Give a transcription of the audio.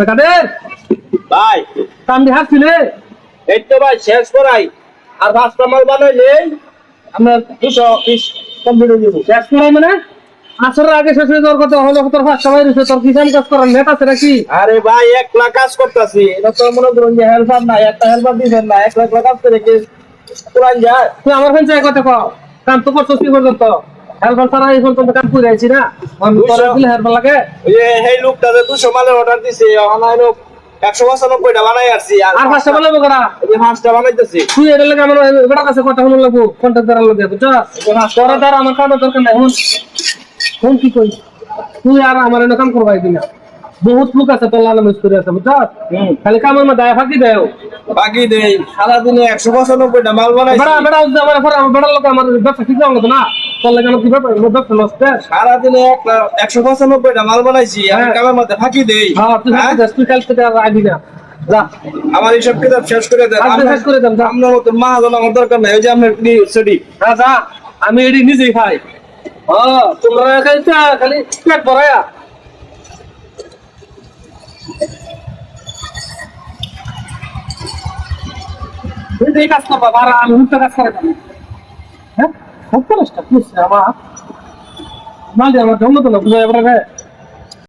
কাদের ভাই কাম দিয়ে হাসছিলে এই তো ভাই শেষ করাই আর 5টা মাল বানাইলে আমরা 220 কমপ্লিট হয়ে যাবো। শেষ করাই মানে আসরের আগে শেষ হয়ে যাওয়ার কথা হলো তোর 5টা বাইরে তোর কিষান কাজ করার নেট আছে নাকি? আরে ভাই 1 লাখ কাজ করতেছি, এটা তো মনে করুন যে হেল্পার নাই, একটা হেল্পার দিবেন না, 1 লাখ কাজ করে কি পুরান যায়? তুই আমার ফোন চাই কথা কও কাম তো করছিস কি পর্যন্ত হেল্পার ছাড়া এই পর্যন্ত কাম করে আইছি না আমি তোর দিলে হেল্পার লাগে ওই যে এই লোকটা যে 200 মালের অর্ডার দিছে অনলাইনে 195টা বানাই আসছি আর 5টা বলে বকরা এই যে 5টা বানাইতেছি। তুই এটা লাগে আমার বড় কাছে কথা হলো লাগবো কন্টাক্ট করার লাগে বুঝছস তোরা দ্বারা আমার কাম দরকার নাই ফোন কি কই তুই আর আমার এনে কাম করবাই দিনা বহুত লোক আছে তোর লাল মিস্ত্রি আছে বুঝছস খালি কামের মধ্যে ফাঁকি দেও বাকি দেই সারাদিনে 195টা মাল বানাইছি। বড় বড় আমার পরে আমার বড় লোক আমার ব্যবসা ঠিক না না তোর লাগে আমার কি ব্যাপার ব্যবসা নষ্ট সারাদিনে 195টা মাল বানাইছি, আমি কামের মধ্যে ফাঁকি দেই। হ্যাঁ তুই ফাঁকি দেস তুই কাল থেকে আর আইবি না যা আমার এইসব কিতাব শেষ করে দেন। আর শেষ করে দেন, যা। আপনার মতো মাহাজন আমার দরকার নাই, ওই যে আপনার সেটি যা আমি এডি নিজেই খাই হ্যাঁ তোমরা খাইছা খালি পেট ভরায়া এই কাজ করবা আর আমি উল্টা কাজ করে দেব হ্যাঁ সব কাজটা করছে আমার মাল দিয়ে আমার জন্য তো না বুঝাই এবারে